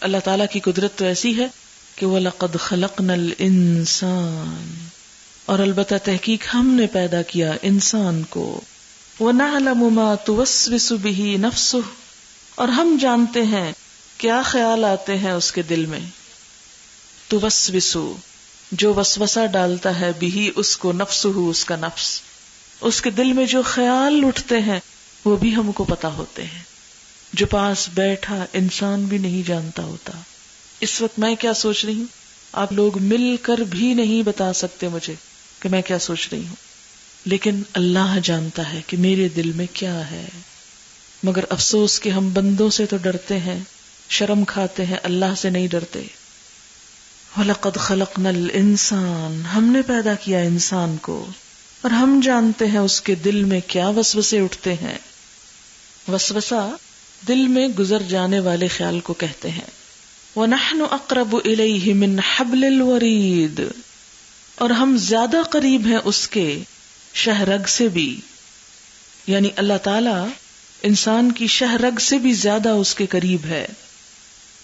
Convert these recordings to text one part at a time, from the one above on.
اللہ تعالیٰ کی قدرت تو ایسی ہے کہ وَلَقَدْ خَلَقْنَا الْإِنسَانَ، اور البتہ تحقیق ہم نے پیدا کیا انسان کو، وَنَعْلَمُ مَا تُوَسْوِسُ بِهِ نَفْسُهُ، اور ہم جانتے ہیں کیا خیال آتے ہیں اس کے دل میں، تُوَسْوِسُ جو وسوسہ ڈالتا ہے، بِهِ اس کو، نَفْسُهُ اس کا نفس، اس کے دل میں جو خیال اٹھتے ہیں وہ بھی ہم کو پتا ہوتے ہیں، جو پاس بیٹھا انسان بھی نہیں جانتا ہوتا۔ اس وقت میں کیا سوچ رہی ہوں آپ لوگ مل کر بھی نہیں بتا سکتے مجھے کہ میں کیا سوچ رہی ہوں، لیکن اللہ جانتا ہے کہ میرے دل میں کیا ہے۔ مگر افسوس کہ ہم بندوں سے تو ڈرتے ہیں، شرم کھاتے ہیں، اللہ سے نہیں ڈرتے۔ وَلَقَدْ خَلَقْنَا الْإِنسَانَ، ہم نے پیدا کیا انسان کو، اور ہم جانتے ہیں اس کے دل میں کیا وسوسے اٹھتے ہیں۔ وسوسہ دل میں گزر جانے والے خیال کو کہتے ہیں۔ وَنَحْنُ أَقْرَبُ إِلَيْهِ مِنْ حَبْلِ الْوَرِيدِ، اور ہم زیادہ قریب ہیں اس کے شہ رگ سے بھی، یعنی اللہ تعالی انسان کی شہ رگ سے بھی زیادہ اس کے قریب ہے۔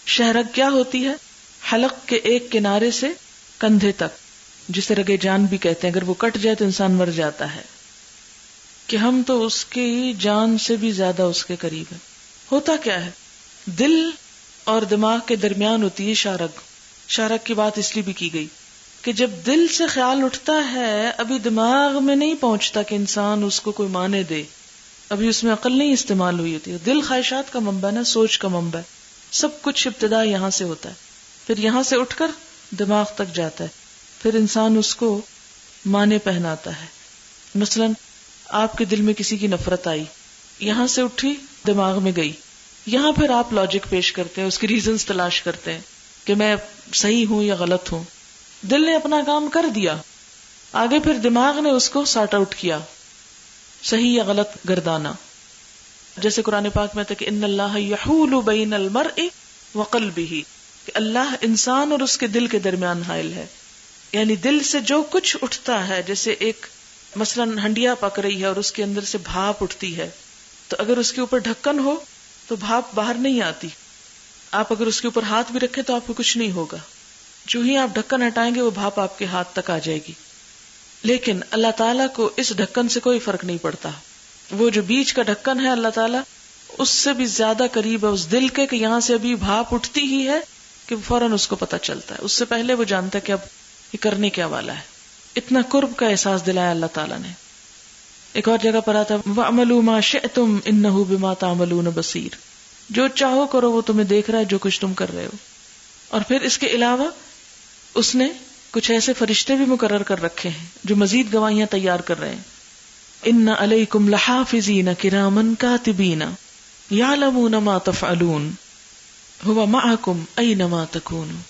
شہ رگ کیا ہوتی ہے؟ حلق کے ایک کنارے سے کندھے تک، جسے رگے جان بھی کہتے ہیں، اگر وہ کٹ جائے تو انسان مر جاتا ہے، کہ ہم تو اس کی جان سے بھی زیادہ اس کے قریب ہیں۔ ہوتا کیا ہے؟ دل اور دماغ کے درمیان ہوتی ہے شارگ۔ شارگ کی بات اس لیے بھی کی گئی کہ جب دل سے خیال اٹھتا ہے، ابھی دماغ میں نہیں پہنچتا کہ انسان اس کو کوئی معنی دے، ابھی اس میں عقل نہیں استعمال ہوئی ہوتی ہے۔ دل خواہشات کا منبع ہے نا، سوچ کا منبع ہے، سب کچھ ابتدا یہاں سے ہوتا ہے، پھر یہاں سے اٹھ کر دماغ تک جاتا ہے، پھر انسان اس کو معنی پہناتا ہے۔ مثلا آپ کے دل میں کسی کی نفرت آئی، یہاں سے اٹھی دماغ میں گئی، یہاں پھر آپ لاجک پیش کرتے ہیں، اس کی ریزنز تلاش کرتے ہیں کہ میں صحیح ہوں یا غلط ہوں۔ دل نے اپنا کام کر دیا، آگے پھر دماغ نے اس کو سارٹ آؤٹ کیا، صحیح یا غلط گردانا۔ جیسے قرآن پاک میں تھا کہ ان اللہ یحول بین المرء وقلبہ، کہ اللہ انسان اور اس کے دل کے درمیان حائل ہے، یعنی دل سے جو کچھ اٹھتا ہے، جیسے ایک مثلا ہنڈیا پک رہی ہے اور اس کے اندر سے بھاپ اٹھتی ہے، تو اگر اس کے اوپر ڈھکن ہو تو بھاپ باہر نہیں آتی، آپ اگر اس کے اوپر ہاتھ بھی رکھیں تو آپ کو کچھ نہیں ہوگا، جو ہی آپ ڈھکن ہٹائیں گے وہ بھاپ آپ کے ہاتھ تک آ جائے گی۔ لیکن اللہ تعالیٰ کو اس ڈھکن سے کوئی فرق نہیں پڑتا، وہ جو بیچ کا ڈھکن ہے اللہ تعالیٰ اس سے بھی زیادہ قریب ہے اس دل کے، کہ یہاں سے ابھی بھاپ اٹھتی ہی ہے کہ فوراً اس کو پتہ چلتا ہے، اس سے پہلے وہ جانتا ہے کہ اب یہ کرنے کیا والا ہے۔ اتنا قرب کا احساس دلایا اللہ تعالیٰ نے۔ ایک اور جگہ پر آتا ہے وَعْمَلُوا مَا شِئْتُمْ إِنَّهُ بِمَا تَعْمَلُونَ بَصِيرٌ، جو چاہو کرو وہ تمہیں دیکھ رہا ہے جو کچھ تم کر رہے ہو۔ اور پھر اس کے علاوہ اس نے کچھ ایسے فرشتے بھی مقرر کر رکھے ہیں جو مزید گواہیاں تیار کر رہے ہیں۔ إِنَّ عَلَيْكُمْ لَحَافِظِينَ كِرَامًا كَاتِبِينَ يَعْلَمُونَ مَا تَفْعَلُونَ هُوَ مَعَكُمْ أَيْنَمَا تَكُونُوا،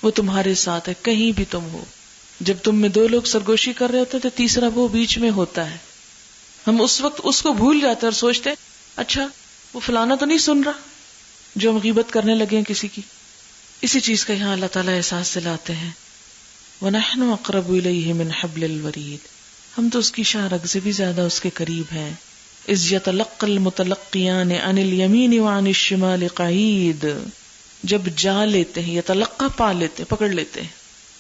وہ تمہارے ساتھ ہے کہیں بھی تم ہو۔ جب تم میں دو لوگ سرگوشی کر رہے ہوتے تو تیسرا وہ بیچ میں ہوتا ہے، ہم اس وقت اس کو بھول جاتے اور سوچتے اچھا وہ فلانا تو نہیں سن رہا جو ہم غیبت کرنے لگے ہیں کسی کی۔ اسی چیز کا یہاں اللہ تعالیٰ احساس دلاتے ہیں وَنَحْنُ أَقْرَبُ إِلَيْهِ مِنْ حَبْلِ الْوَرِيدِ، ہم تو اس کی شاہ رگ سے بھی زیادہ اس کے قریب ہیں۔ إِذْ يَتَلَقَّى الْمُتَلَقِّيَانِ عَنِ الْيَمِينِ وَعَنِ الشِّمَالِ قَعِيدٌ، جب جا لیتے ہیں، یتلقى پا لیتے، پکڑ لیتے ہیں،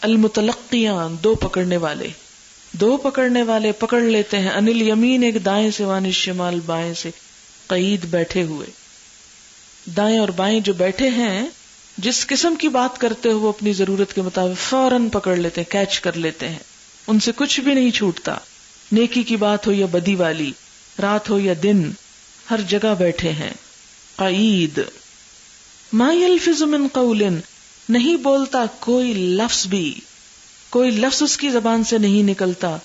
المتلقیان دو پکڑنے والے، دو پکڑنے والے پکڑ لیتے ہیں، عن الیمین ایک دائیں سے، وعن الشمال بائیں سے، قعید بیٹھے ہوئے۔ دائیں اور بائیں جو بیٹھے ہیں جس قسم کی بات کرتے ہو وہ اپنی ضرورت کے مطابق فوراً پکڑ لیتے ہیں، کیچ کر لیتے ہیں، ان سے کچھ بھی نہیں چھوٹتا، نیکی کی بات ہو یا بدی والی، رات ہو یا دن، ہر جگہ بیٹھے ہیں۔ قعید ما یلفظ من قول، نہیں بولتا کوئی لفظ بھی، کوئی لفظ اس کی زبان سے نہیں نکلتا،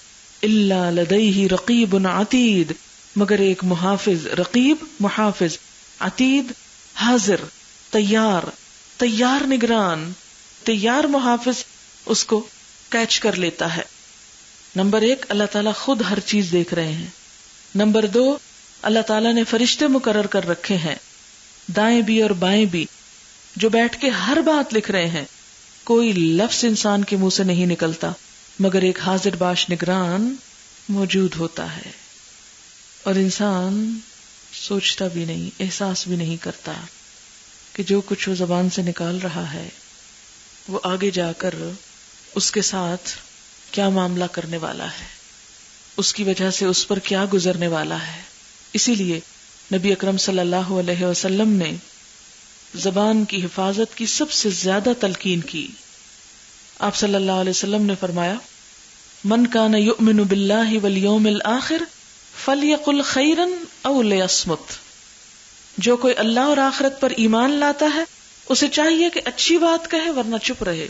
الا لدیہ رقیب عتید، مگر ایک محافظ، رقیب محافظ، عتید حاضر، تیار، تیار نگران، تیار محافظ اس کو کیچ کر لیتا ہے۔ نمبر 1 اللہ تعالیٰ خود ہر چیز دیکھ رہے ہیں۔ نمبر 2 اللہ تعالیٰ نے فرشتے مقرر کر رکھے ہیں، دائیں بھی اور بائیں بھی، جو بیٹھ کے ہر بات لکھ رہے ہیں۔ کوئی لفظ انسان کے منہ سے نہیں نکلتا مگر ایک حاضر باش نگران موجود ہوتا ہے، اور انسان سوچتا بھی نہیں، احساس بھی نہیں کرتا کہ جو کچھ وہ زبان سے نکال رہا ہے وہ آگے جا کر اس کے ساتھ کیا معاملہ کرنے والا ہے، اس کی وجہ سے اس پر کیا گزرنے والا ہے. اسی لیے نبی اکرم صلی اللہ علیہ وسلم نے زبان کی حفاظت کی سب سے زیادہ تلقین کی. آپ صلی اللہ علیہ وسلم نے فرمایا من کان یؤمن باللہ والیوم الآخر فلیقل خیرا او لیصمت. جو کوئی اللہ اور آخرت پر ایمان لاتا ہے اسے چاہیے کہ اچھی بات کہے ورنہ چپ رہے،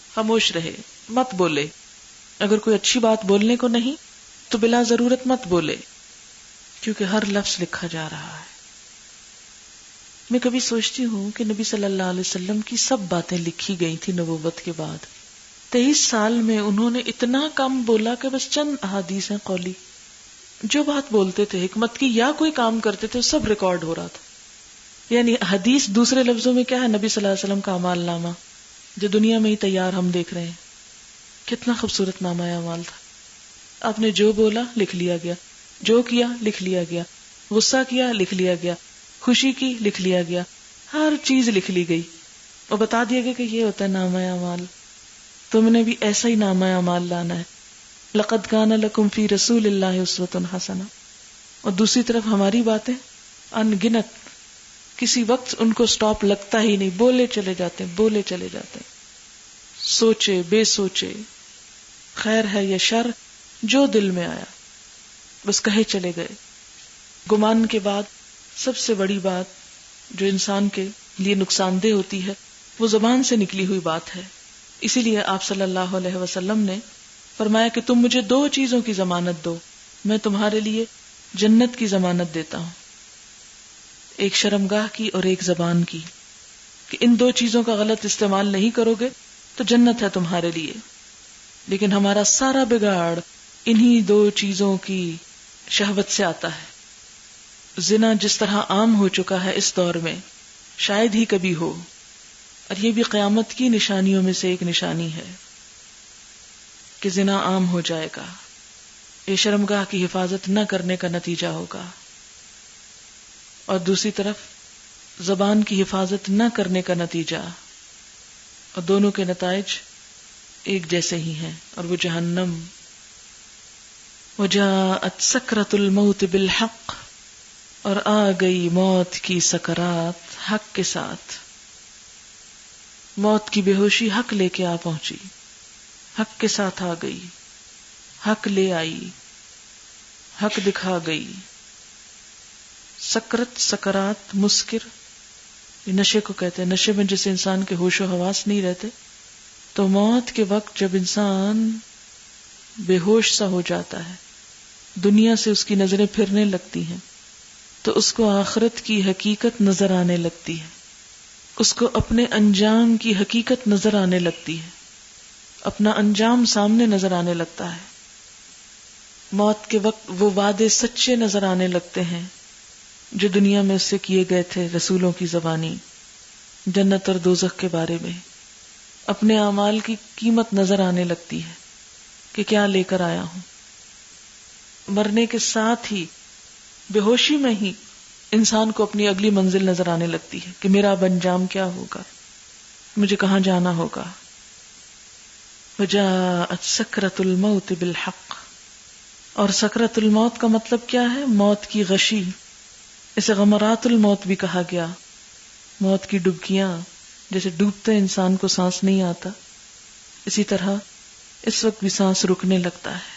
خاموش رہے، مت بولے. اگر کوئی اچھی بات بولنے کو نہیں تو بلا ضرورت مت بولے، کیونکہ ہر لفظ لکھا جا رہا ہے. میں کبھی سوچتی ہوں کہ نبی صلی اللہ علیہ وسلم کی سب باتیں لکھی گئی تھی نبوت کے بعد. 23 سال میں انہوں نے اتنا کم بولا کہ بس چند احادیث ہیں قولی. جو بات بولتے تھے حکمت کی یا کوئی کام کرتے تھے سب ریکارڈ ہو رہا تھا. یعنی حدیث دوسرے لفظوں میں کیا ہے؟ نبی صلی اللہ علیہ وسلم کا اعمال نامہ جو دنیا میں ہی تیار ہم دیکھ رہے ہیں. کتنا خوبصورت نامہ اعمال تھا. آپ نے جو بولا لکھ لیا گیا، جو کیا لکھ لیا گیا، غصہ کیا لکھ لیا گیا، خوشی کی لکھ لیا گیا، ہر چیز لکھ لی گئی اور بتا دیا گیا کہ یہ ہوتا ہے نامہ اعمال. تم نے بھی ایسا ہی نامہ اعمال لانا ہے. لقد کان لکم فی رسول اللہ اسوۃ حسنہ. اور دوسری طرف ہماری باتیں ان گنت، کسی وقت ان کو سٹاپ لگتا ہی نہیں، بولے چلے جاتے ہیں، بولے چلے جاتے ہیں، سوچے بے سوچے، خیر ہے یا شر، جو دل میں آیا بس کہے چلے گئے. گمان کے بعد سب سے بڑی بات جو انسان کے لیے نقصان دہ ہوتی ہے وہ زبان سے نکلی ہوئی بات ہے. اسی لیے آپ صلی اللہ علیہ وسلم نے فرمایا کہ تم مجھے 2 چیزوں کی ضمانت دو، میں تمہارے لیے جنت کی ضمانت دیتا ہوں. ایک شرمگاہ کی اور ایک زبان کی، کہ ان 2 چیزوں کا غلط استعمال نہیں کرو گے تو جنت ہے تمہارے لیے. لیکن ہمارا سارا بگاڑ انہی 2 چیزوں کی شہوت سے آتا ہے. زنا جس طرح عام ہو چکا ہے اس دور میں شاید ہی کبھی ہو، اور یہ بھی قیامت کی نشانیوں میں سے ایک نشانی ہے کہ زنا عام ہو جائے گا. یہ شرمگاہ کی حفاظت نہ کرنے کا نتیجہ ہوگا. اور دوسری طرف زبان کی حفاظت نہ کرنے کا نتیجہ، اور دونوں کے نتائج ایک جیسے ہی ہیں، اور وہ جہنم. وجاءت سکرۃ الموت بالحق، اور آ گئی موت کی سکرات حق کے ساتھ. موت کی بے ہوشی حق لے کے آ پہنچی، حق کے ساتھ آ گئی، حق لے آئی، حق دکھا گئی. سکرت، سکرات، مسکر، یہ نشے کو کہتے ہیں. نشے میں جیسے انسان کے ہوش و حواس نہیں رہتے، تو موت کے وقت جب انسان بے ہوش سا ہو جاتا ہے، دنیا سے اس کی نظریں پھرنے لگتی ہیں، تو اس کو آخرت کی حقیقت نظر آنے لگتی ہے، اس کو اپنے انجام کی حقیقت نظر آنے لگتی ہے، اپنا انجام سامنے نظر آنے لگتا ہے. موت کے وقت وہ وعدے سچے نظر آنے لگتے ہیں جو دنیا میں اس سے کیے گئے تھے رسولوں کی زبانی، جنت اور دوزخ کے بارے میں. اپنے اعمال کی قیمت نظر آنے لگتی ہے کہ کیا لے کر آیا ہوں. مرنے کے ساتھ ہی بے ہوشی میں ہی انسان کو اپنی اگلی منزل نظر آنے لگتی ہے کہ میرا اب انجام کیا ہوگا، مجھے کہاں جانا ہوگا. وجاءت سکرۃ الموت بالحق. اور سکرۃ الموت کا مطلب کیا ہے؟ موت کی غشی. اسے غمرات الموت بھی کہا گیا. موت کی ڈبکیاں، جیسے ڈوبتے انسان کو سانس نہیں آتا، اسی طرح اس وقت بھی سانس رکنے لگتا ہے.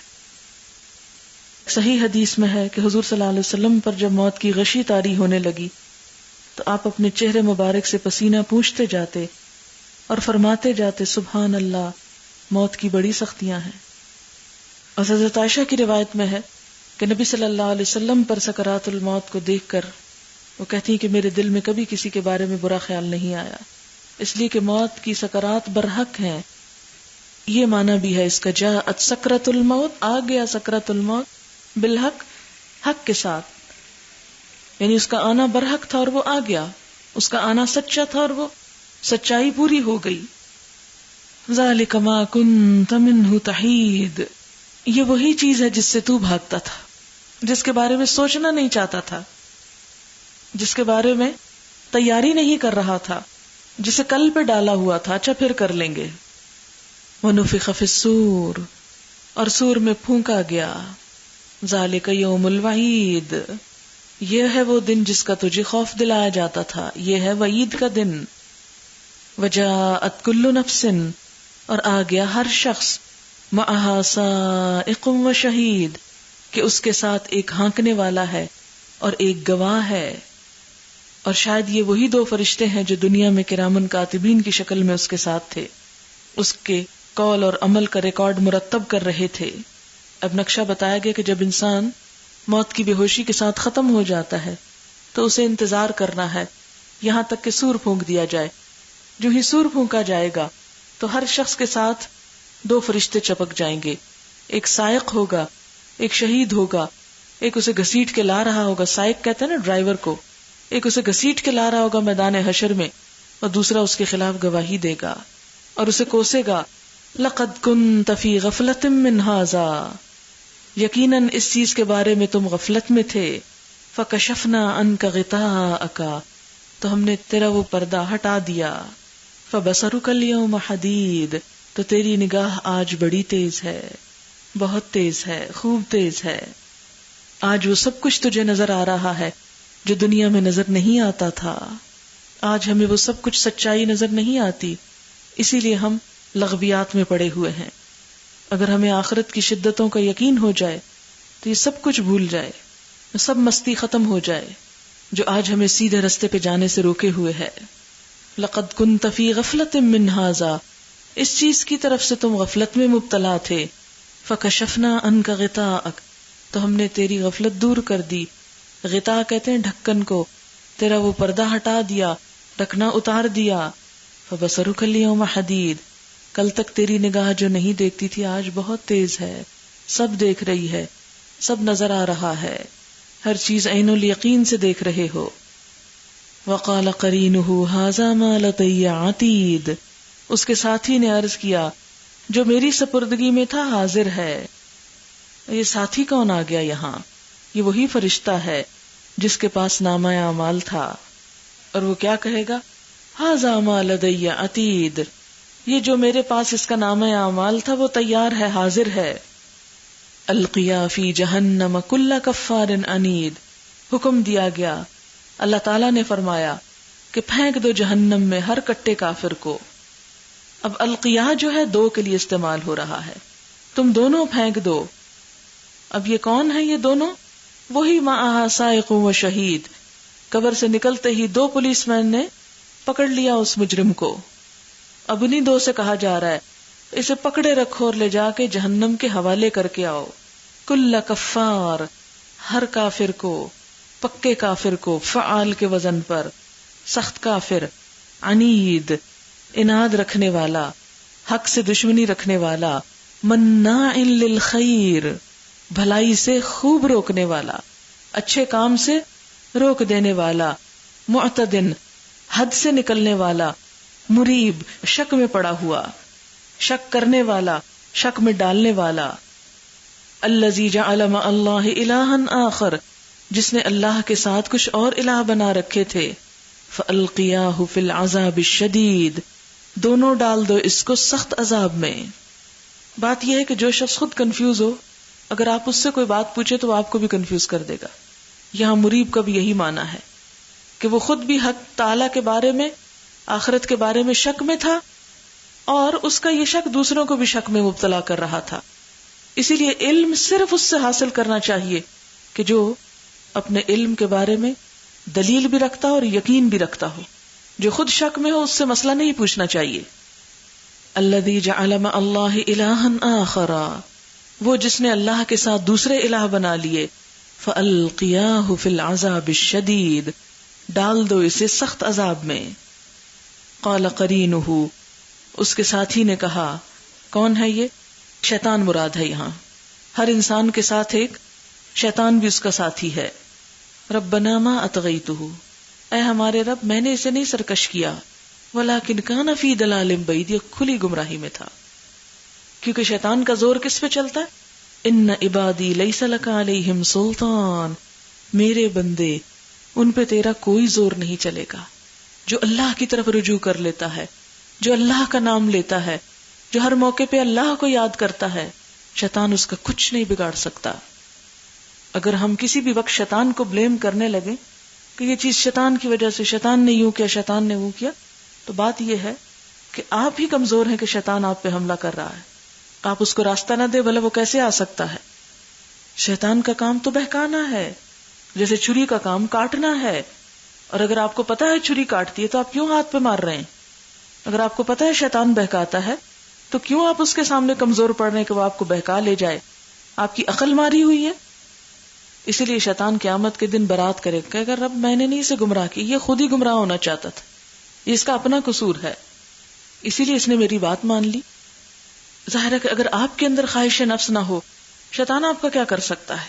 صحیح حدیث میں ہے کہ حضور صلی اللہ علیہ وسلم پر جب موت کی غشی طاری ہونے لگی تو آپ اپنے چہرے مبارک سے پسینہ پوچھتے جاتے اور فرماتے جاتے سبحان اللہ، موت کی بڑی سختیاں ہیں. اور حضرت عائشہ کی روایت میں ہے کہ نبی صلی اللہ علیہ وسلم پر سکرات الموت کو دیکھ کر وہ کہتی کہ میرے دل میں کبھی کسی کے بارے میں برا خیال نہیں آیا، اس لیے کہ موت کی سکرات برحق ہیں. یہ معنی بھی ہے اس کا، جاءت سکرۃ الموت، آ گیا سکرات الموت، بالحق، حق کے ساتھ، یعنی اس کا آنا برحق تھا اور وہ آ گیا، اس کا آنا سچا تھا اور وہ سچائی پوری ہو گئی. ذالک ما کنت منہ تحید. یہ وہی چیز ہے جس سے تو بھاگتا تھا، جس کے بارے میں سوچنا نہیں چاہتا تھا، جس کے بارے میں تیاری نہیں کر رہا تھا، جسے کل پہ ڈالا ہوا تھا، اچھا پھر کر لیں گے. وَنُفِخَ فِي الصُّورِ، اور سور میں پھونکا گیا. ذَلِكَ يَوْمُ الْوَعِيدِ، یہ ہے وہ دن جس کا تجھے خوف دلایا جاتا تھا، یہ ہے وعید کا دن. وَجَاءَتْ كُلُّ نَفْسٍ، اور آ گیا ہر شخص، مَعَهَا سَائِقٌ وَشَهِيدٌ، کہ اس کے ساتھ ایک ہانکنے والا ہے اور ایک گواہ ہے. اور شاید یہ وہی دو فرشتے ہیں جو دنیا میں کرامن کاتبین کی شکل میں اس کے ساتھ تھے، اس کے قول اور عمل کا ریکارڈ مرتب کر رہے تھے. اب نقشہ بتایا گیا کہ جب انسان موت کی بے ہوشی کے ساتھ ختم ہو جاتا ہے تو اسے انتظار کرنا ہے یہاں تک کہ سور پھونک دیا جائے. جو ہی سور پھونکا جائے گا تو ہر شخص کے ساتھ دو فرشتے چپک جائیں گے. ایک سائق ہوگا، ایک شہید ہوگا، ایک اسے گھسیٹ کے لا رہا ہوگا، سائق کہتے ہیں نا ڈرائیور کو، ایک اسے گھسیٹ کے لا رہا ہوگا میدان حشر میں، اور دوسرا اس کے خلاف گواہی دے گا اور اسے کوسے گا، لَقَدْ كُنْتَ فِي غَفْلَةٍ مِّنْ هَٰذَا، یقیناً اس چیز کے بارے میں تم غفلت میں تھے. فَكَشَفْنَا عَنْكَ غِطَاءَكَ، تو ہم نے تیرا وہ پردہ ہٹا دیا. فَبَصَرُكَ الْيَوْمَ حَدِيدٌ، تو تیری نگاہ آج بڑی تیز ہے، بہت تیز ہے، خوب تیز ہے. آج وہ سب کچھ تجھے نظر آ رہا ہے جو دنیا میں نظر نہیں آتا تھا. آج ہمیں وہ سب کچھ سچائی نظر نہیں آتی، اسی لیے ہم لغویات میں پڑے ہوئے ہیں. اگر ہمیں آخرت کی شدتوں کا یقین ہو جائے تو یہ سب کچھ بھول جائے، سب مستی ختم ہو جائے جو آج ہمیں سیدھے رستے پہ جانے سے روکے ہوئے ہے. لَقَدْ كُنْتَ فِي غَفْلَةٍ مِّنْ هَٰذَا، اس چیز کی طرف سے تم غفلت میں مبتلا تھے. فَكَشَفْنَا عَنْكَ غِطَاءَكَ، تو ہم نے تیری غفلت دور کر دی. غطاء کہتے ہیں ڈھکن کو، تیرا وہ پردہ ہٹا دیا، ڈھکنا اتار دیا. فَبَصَرُكَ الْيَوْمَ حَدِيدٌ، کل تک تیری نگاہ جو نہیں دیکھتی تھی آج بہت تیز ہے، سب دیکھ رہی ہے، سب نظر آ رہا ہے، ہر چیز عین الیقین سے دیکھ رہے ہو. وَقَالَ قَرِينُهُ هَٰذَا مَا لَدَيَّ عَتِيدٌ، اس کے ساتھی نے عرض کیا جو میری سپردگی میں تھا حاضر ہے. یہ ساتھی کون آ گیا یہاں؟ یہ وہی فرشتہ ہے جس کے پاس نامہ اعمال تھا، اور وہ کیا کہے گا؟ ہاذا ما لدی عتید، یہ جو میرے پاس اس کا نامہ اعمال تھا وہ تیار ہے، حاضر ہے. القیا فی جہنم کل کفار عنید، حکم دیا گیا، اللہ تعالیٰ نے فرمایا کہ پھینک دو جہنم میں ہر کٹے کافر کو. اب القیا جو ہے دو کے لیے استعمال ہو رہا ہے، تم دونوں پھینک دو. اب یہ کون ہے؟ یہ دونوں وہی معہا سائق و شہید. قبر سے نکلتے ہی دو پولیس مین نے پکڑ لیا اس مجرم کو. اب انہیں دو سے کہا جا رہا ہے اسے پکڑے رکھو اور لے جا کے جہنم کے حوالے کر کے آؤ. کل کفار، ہر کافر کو، پکے کافر کو، فعال کے وزن پر، سخت کافر، عنید، اناد رکھنے والا، حق سے دشمنی رکھنے والا، مناع للخیر، بھلائی سے خوب روکنے والا، اچھے کام سے روک دینے والا، معتدن، حد سے نکلنے والا، مریب، شک میں پڑا ہوا، شک کرنے والا، شک میں ڈالنے والا. الذی جعل مع اللہ الہا آخر، جس نے اللہ کے ساتھ کچھ اور الہ بنا رکھے تھے. فالقیاہ فی العذاب الشدید، دونوں ڈال دو اس کو سخت عذاب میں. بات یہ ہے کہ جو شخص خود کنفیوز ہو، اگر آپ اس سے کوئی بات پوچھے تو وہ آپ کو بھی کنفیوز کر دے گا. یہاں مریب کا بھی یہی معنی ہے کہ وہ خود بھی حق تعالی کے بارے میں، آخرت کے بارے میں شک میں تھا، اور اس کا یہ شک دوسروں کو بھی شک میں مبتلا کر رہا تھا. اسی لیے علم صرف اس سے حاصل کرنا چاہیے کہ جو اپنے علم کے بارے میں دلیل بھی رکھتا ہو اور یقین بھی رکھتا ہو. جو خود شک میں ہو اس سے مسئلہ نہیں پوچھنا چاہیے. الذی جعل مع اللہ الہا آخر، وہ جس نے اللہ کے ساتھ دوسرے الہ بنا لیے. فالقیاہ فی العذاب الشدید، ڈال دو اسے سخت عذاب میں. قال قرینہ، اس کے ساتھی نے کہا، کون ہے یہ؟ شیطان مراد ہے یہاں. ہر انسان کے ساتھ ایک شیطان بھی اس کا ساتھی ہے. ربنا ما اطغیتہ، اے ہمارے رب میں نے اسے نہیں سرکش کیا، ولکن کان فی ضلال بعید، یہ کھلی گمراہی میں تھا. کیونکہ شیطان کا زور کس پہ چلتا ہے؟ ان عبادی لیس لک علیہم سلطان، میرے بندے ان پہ تیرا کوئی زور نہیں چلے گا. جو اللہ کی طرف رجوع کر لیتا ہے، جو اللہ کا نام لیتا ہے، جو ہر موقع پہ اللہ کو یاد کرتا ہے، شیطان اس کا کچھ نہیں بگاڑ سکتا۔ اگر ہم کسی بھی وقت شیطان کو بلیم کرنے لگے کہ یہ چیز شیطان کی وجہ سے، شیطان نے یوں کیا، شیطان نے وہ کیا، تو بات یہ ہے کہ آپ ہی کمزور ہیں کہ شیطان آپ پہ حملہ کر رہا ہے۔ آپ اس کو راستہ نہ دے بھلے وہ کیسے آ سکتا ہے۔ شیطان کا کام تو بہکانا ہے، جیسے چھری کا کام کاٹنا ہے، اور اگر آپ کو پتا ہے چھری کاٹتی ہے تو آپ کیوں ہاتھ پہ مار رہے ہیں؟ اگر آپ کو پتا ہے شیطان بہکاتا ہے تو کیوں آپ اس کے سامنے کمزور پڑ رہے ہیں کہ وہ آپ کو بہکا لے جائے؟ آپ کی عقل ماری ہوئی ہے۔ اسی لیے شیطان قیامت کے دن برات کرے کہ اگر رب میں نے نہیں اسے گمراہ کی، یہ خود ہی گمراہ ہونا چاہتا تھا، یہ اس کا اپنا قصور ہے، اسی لیے اس نے میری بات مان لی۔ ظاہر ہے کہ اگر آپ کے اندر خواہش نفس نہ ہو، شیطان آپ کا کیا کر سکتا ہے؟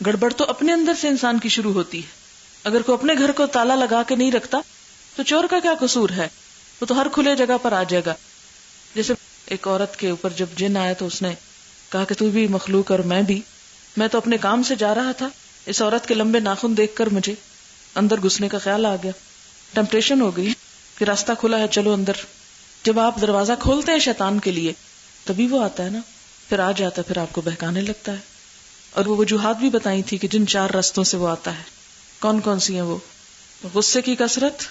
گڑبڑ تو اپنے اندر سے انسان کی شروع ہوتی ہے۔ اگر کوئی اپنے گھر کو تالا لگا کے نہیں رکھتا تو چور کا کیا قصور ہے؟ وہ تو ہر کھلے جگہ پر آ جائے گا۔ جیسے ایک عورت کے اوپر جب جن آیا تو اس نے کہا کہ تو بھی مخلوق اور میں بھی، میں تو اپنے کام سے جا رہا تھا، اس عورت کے لمبے ناخن دیکھ کر مجھے اندر گھسنے کا خیال آ گیا، ٹیمپٹیشن ہو گئی کہ راستہ کھلا ہے چلو اندر۔ جب آپ دروازہ کھولتے ہیں شیطان کے لیے تبھی وہ آتا ہے نا، پھر آ جاتا ہے، پھر آپ کو بہکانے لگتا ہے۔ اور وہ وجوہات بھی بتائی تھی کہ جن 4 رستوں سے وہ آتا ہے، کون کون سی ہیں وہ؟ غصے کی کثرت،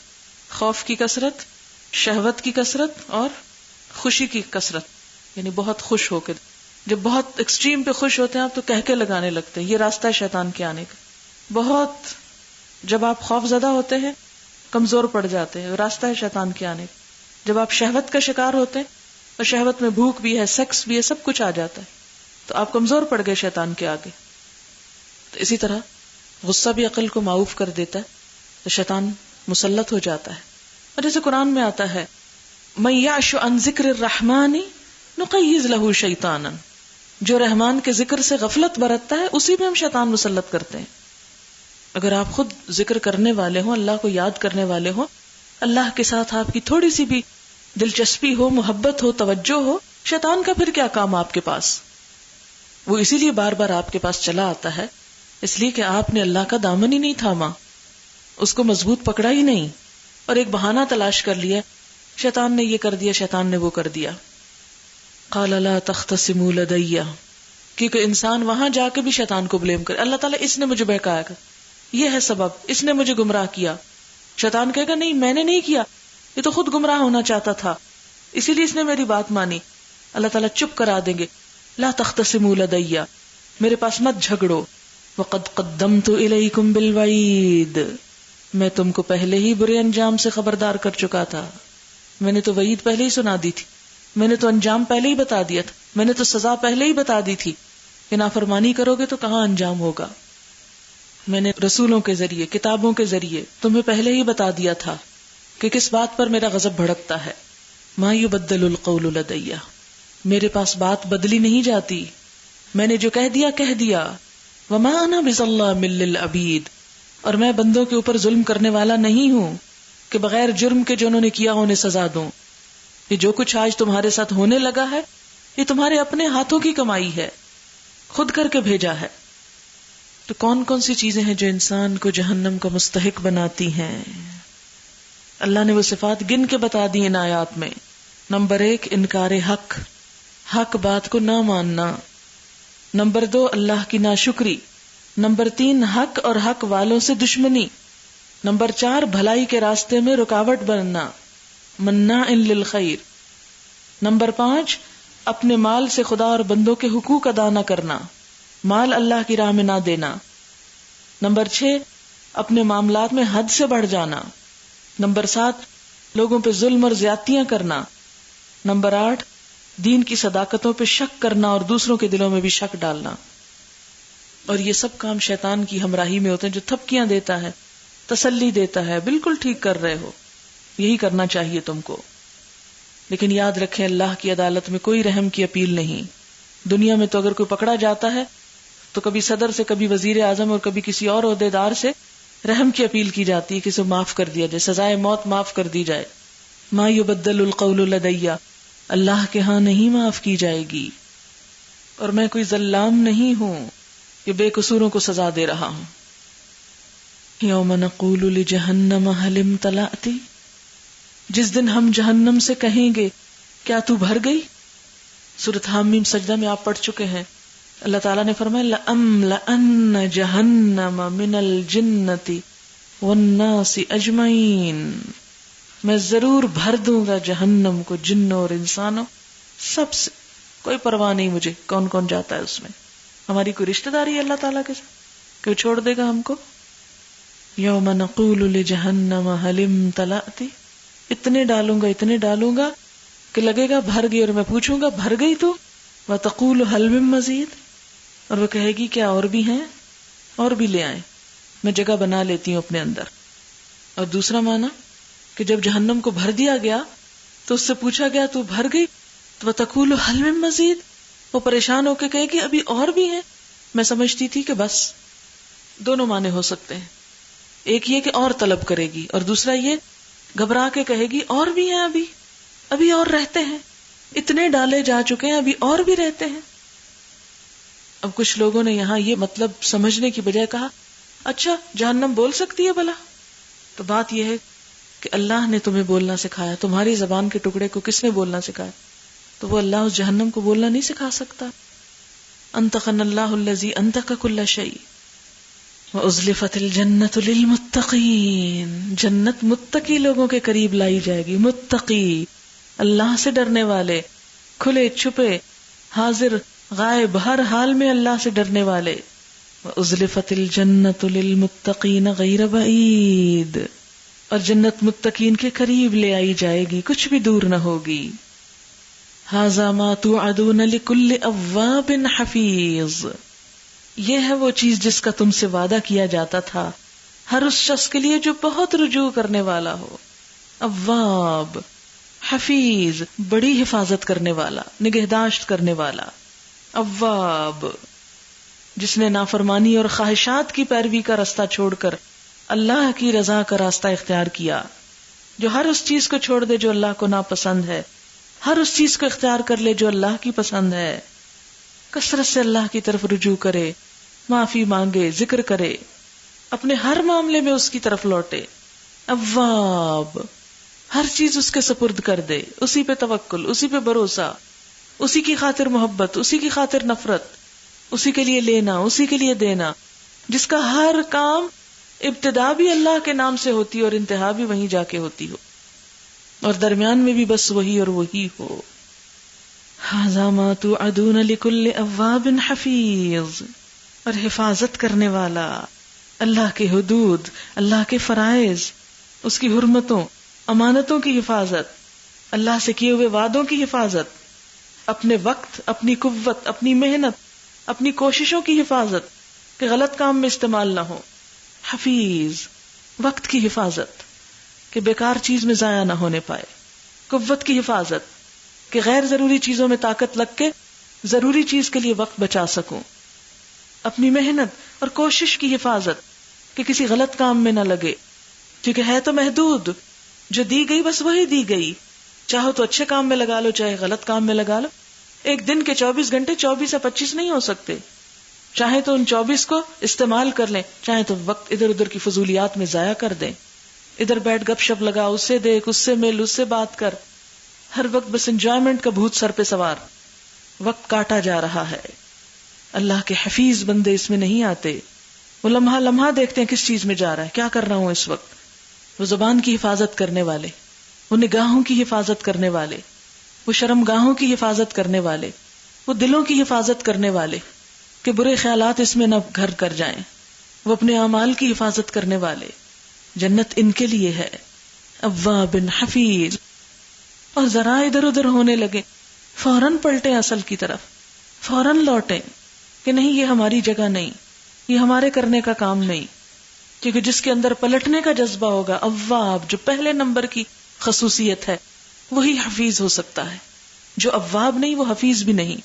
خوف کی کثرت، شہوت کی کثرت اور خوشی کی کثرت، یعنی بہت خوش ہو کے، جب بہت ایکسٹریم پہ خوش ہوتے ہیں آپ تو کہکے لگانے لگتے ہیں، یہ راستہ ہے شیطان کے آنے کا۔ بہت جب آپ خوف زدہ ہوتے ہیں، کمزور پڑ جاتے ہیں، راستہ ہے شیطان کے آنے کا۔ جب آپ شہوت کا شکار ہوتے ہیں، اور شہوت میں بھوک بھی ہے، سیکس بھی ہے، سب کچھ آ جاتا ہے، تو آپ کمزور پڑ گئے شیطان کے آگے۔ تو اسی طرح غصہ بھی عقل کو معوف کر دیتا ہے، تو شیطان مسلط ہو جاتا ہے۔ اور جیسے قرآن میں آتا ہے مَن یعش عن ذکر الرحمن نقیض لہ شیطانا، جو رحمان کے ذکر سے غفلت برتتا ہے اسی میں ہم شیطان مسلط کرتے ہیں۔ اگر آپ خود ذکر کرنے والے ہوں، اللہ کو یاد کرنے والے ہوں، اللہ کے ساتھ آپ کی تھوڑی سی بھی دلچسپی ہو، محبت ہو، توجہ ہو، شیطان کا پھر کیا کام آپ کے پاس؟ وہ اسی لیے بار بار آپ کے پاس چلا آتا ہے، اس لیے کہ آپ نے اللہ کا دامن ہی نہیں تھاما، اس کو مضبوط پکڑا ہی نہیں، اور ایک بہانہ تلاش کر لیا، شیطان نے یہ کر دیا، شیطان نے وہ کر دیا۔ قال لا تختصموا لدی، کیونکہ انسان وہاں جا کے بھی شیطان کو بلیم کرے، اللہ تعالیٰ اس نے مجھے بہکایا، یہ ہے سبب، اس نے مجھے گمراہ کیا۔ شیطان کہے گا نہیں میں نے نہیں کیا، یہ تو خود گمراہ ہونا چاہتا تھا، اسی لیے اس نے میری بات مانی۔ اللہ تعالیٰ چپ کرا دیں گے، لا تختصموا لدی، میرے پاس مت جھگڑو، وقد قدمت الیکم بالوعید، میں تم کو پہلے ہی برے انجام سے خبردار کر چکا تھا، میں نے تو وعید پہلے ہی سنا دی تھی، میں نے تو انجام پہلے ہی بتا دیا تھا، میں نے تو سزا پہلے ہی بتا دی تھی کہ نافرمانی کرو گے تو کہاں انجام ہوگا۔ میں نے رسولوں کے ذریعے، کتابوں کے ذریعے تمہیں پہلے ہی بتا دیا تھا کہ کس بات پر میرا غضب بھڑکتا ہے۔ ما یبدل القول لدی، میرے پاس بات بدلی نہیں جاتی، میں نے جو کہہ دیا۔ وما انا بظلام للعبید، اور میں بندوں کے اوپر ظلم کرنے والا نہیں ہوں کہ بغیر جرم کے جو انہوں نے کیا انہیں سزا دوں۔ یہ جو کچھ آج تمہارے ساتھ ہونے لگا ہے یہ تمہارے اپنے ہاتھوں کی کمائی ہے، خود کر کے بھیجا ہے۔ تو کون کون سی چیزیں ہیں جو انسان کو جہنم کا مستحق بناتی ہیں؟ اللہ نے وہ صفات گن کے بتا دی ان آیات میں۔ نمبر 1 انکار حق، حق بات کو نہ ماننا۔ نمبر 2 اللہ کی ناشکری۔ نمبر 3 حق اور حق والوں سے دشمنی۔ نمبر 4 بھلائی کے راستے میں رکاوٹ بننا، مناع للخیر۔ نمبر 5 اپنے مال سے خدا اور بندوں کے حقوق ادا نہ کرنا، مال اللہ کی راہ میں نہ دینا۔ نمبر 6 اپنے معاملات میں حد سے بڑھ جانا۔ نمبر 7 لوگوں پہ ظلم اور زیادتیاں کرنا۔ نمبر 8 دین کی صداقتوں پہ شک کرنا اور دوسروں کے دلوں میں بھی شک ڈالنا۔ اور یہ سب کام شیطان کی ہمراہی میں ہوتے ہیں، جو تھپکیاں دیتا ہے، تسلی دیتا ہے، بالکل ٹھیک کر رہے ہو، یہی کرنا چاہیے تم کو۔ لیکن یاد رکھیں اللہ کی عدالت میں کوئی رحم کی اپیل نہیں۔ دنیا میں تو اگر کوئی پکڑا جاتا ہے تو کبھی صدر سے، کبھی وزیر اعظم اور کبھی کسی اور عہدیدار سے رحم کی اپیل کی جاتی ہے کہ اسے معاف کر دیا جائے، سزائے موت معاف کر دی جائے۔ ما یبدل القول لدی، اللہ کے ہاں نہیں معاف کی جائے گی، اور میں کوئی ظلام نہیں ہوں کہ بے قصوروں کو سزا دے رہا ہوں۔ یوم نقول لجہنم هل امتلأت جس دن ہم جہنم سے کہیں گے کیا تو بھر گئی؟ سورۃ حامیم سجدہ میں آپ پڑھ چکے ہیں. اللہ تعالیٰ نے فرمایا لَأَمْلَأَنَّ جَهَنَّمَ مِنَ الْجِنَّةِ وَالنَّاسِ أَجْمَعِينَ، میں ضرور بھر دوں گا جہنم کو جنوں اور انسانوں سب سے. کوئی پرواہ نہیں مجھے کون کون جاتا ہے اس میں. ہماری کوئی رشتہ داری ہے اللہ تعالیٰ کے ساتھ کوئی چھوڑ دے گا ہم کو؟ یوم نقول لجہنم هل امتلأت، اتنے ڈالوں گا کہ لگے گا بھر گئی، اور میں پوچھوں گا بھر گئی تو؟ وتقول هل من مزید، اور وہ کہے گی کیا اور بھی ہیں، اور بھی لے آئیں، میں جگہ بنا لیتی ہوں اپنے اندر. اور دوسرا معنی کہ جب جہنم کو بھر دیا گیا تو اس سے پوچھا گیا تو بھر گئی، تو وتقول هل من مزید، وہ پریشان ہو کے کہے گی ابھی اور بھی ہیں. میں سمجھتی تھی کہ بس دونوں معنی ہو سکتے ہیں، ایک یہ کہ اور طلب کرے گی، اور دوسرا یہ گھبرا کے کہے گی اور بھی ہیں، ابھی اور رہتے ہیں، اتنے ڈالے جا چکے ہیں ابھی اور بھی رہتے ہیں. اب کچھ لوگوں نے یہاں یہ مطلب سمجھنے کی بجائے کہا اچھا جہنم بول سکتی ہے بھلا؟ تو بات یہ ہے کہ اللہ نے تمہیں بولنا سکھایا، تمہاری زبان کے ٹکڑے کو کس نے بولنا سکھایا؟ تو وہ اللہ اس جہنم کو بولنا نہیں سکھا سکتا. انطقنا اللہ الذی انطق کل شیء وازلفت الجنۃ للمتقین، جنت متقی لوگوں کے قریب لائی جائے گی. متقی اللہ سے ڈرنے والے، کھلے چھپے حاضر غائب ہر حال میں اللہ سے ڈرنے والے. وازلفت الجنۃ للمتقین غیر بعید، اور جنت متقین کے قریب لے آئی جائے گی، کچھ بھی دور نہ ہوگی. ھذا ما توعدون لکل اواب حفیظ، یہ ہے وہ چیز جس کا تم سے وعدہ کیا جاتا تھا ہر اس شخص کے لیے جو بہت رجوع کرنے والا ہو. اواب، حفیظ بڑی حفاظت کرنے والا، نگہداشت کرنے والا. اواب جس نے نافرمانی اور خواہشات کی پیروی کا راستہ چھوڑ کر اللہ کی رضا کا راستہ اختیار کیا، جو ہر اس چیز کو چھوڑ دے جو اللہ کو ناپسند ہے، ہر اس چیز کو اختیار کر لے جو اللہ کی پسند ہے، کثرت سے اللہ کی طرف رجوع کرے، معافی مانگے، ذکر کرے، اپنے ہر معاملے میں اس کی طرف لوٹے. اواب ہر چیز اس کے سپرد کر دے، اسی پہ توکل، اسی پہ بھروسہ، اسی کی خاطر محبت، اسی کی خاطر نفرت، اسی کے لیے لینا، اسی کے لیے دینا، جس کا ہر کام ابتدا بھی اللہ کے نام سے ہوتی اور انتہا بھی وہیں جا کے ہوتی ہو، اور درمیان میں بھی بس وہی اور وہی ہو. ھذا ما توعدون لکل اواب حفیظ، اور حفاظت کرنے والا، اللہ کے حدود، اللہ کے فرائض، اس کی حرمتوں، امانتوں کی حفاظت، اللہ سے کیے ہوئے وعدوں کی حفاظت، اپنے وقت، اپنی قوت، اپنی محنت، اپنی کوششوں کی حفاظت کہ غلط کام میں استعمال نہ ہو. حفیظ وقت کی حفاظت کہ بیکار چیز میں ضائع نہ ہونے پائے، قوت کی حفاظت کہ غیر ضروری چیزوں میں طاقت لگ کے ضروری چیز کے لیے وقت بچا سکوں، اپنی محنت اور کوشش کی حفاظت کہ کسی غلط کام میں نہ لگے، کیونکہ ہے تو محدود، جو دی گئی بس وہی دی گئی، چاہو تو اچھے کام میں لگا لو چاہے غلط کام میں لگا لو. ایک دن کے 24 گھنٹے 24 یا 25 نہیں ہو سکتے، چاہے تو ان 24 کو استعمال کر لیں، چاہے تو وقت ادھر ادھر کی فضولیات میں ضائع کر دیں. ادھر بیٹھ گپ شپ لگا، اس سے دیکھ، اس سے مل، اس سے بات کر، ہر وقت بس انجوائمنٹ کا بھوت سر پہ سوار، وقت کاٹا جا رہا ہے. اللہ کے حفیظ بندے اس میں نہیں آتے، وہ لمحہ لمحہ دیکھتے ہیں کس چیز میں جا رہا ہے، کیا کر رہا ہوں اس وقت. وہ زبان کی حفاظت کرنے والے، وہ نگاہوں کی حفاظت کرنے والے، وہ شرم گاہوں کی حفاظت کرنے والے، وہ دلوں کی حفاظت کرنے والے کہ برے خیالات اس میں نہ گھر کر جائیں، وہ اپنے اعمال کی حفاظت کرنے والے. جنت ان کے لیے ہے. اواب حفیظ. اور ذرا ادھر ادھر ہونے لگے فوراً پلٹیں اصل کی طرف، فوراً لوٹیں کہ نہیں یہ ہماری جگہ نہیں، یہ ہمارے کرنے کا کام نہیں. کیونکہ جس کے اندر پلٹنے کا جذبہ ہوگا، اواب جو پہلے نمبر کی خصوصیت ہے، وہی حفیظ ہو سکتا ہے. جو اواب نہیں وہ حفیظ بھی نہیں.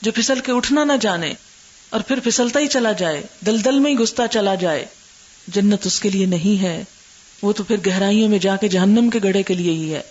جو پھسل کے اٹھنا نہ جانے اور پھر پھسلتا ہی چلا جائے، دلدل میں ہی گھستا چلا جائے، جنت اس کے لیے نہیں ہے. وہ تو پھر گہرائیوں میں جا کے جہنم کے گڑھے کے لیے ہی ہے.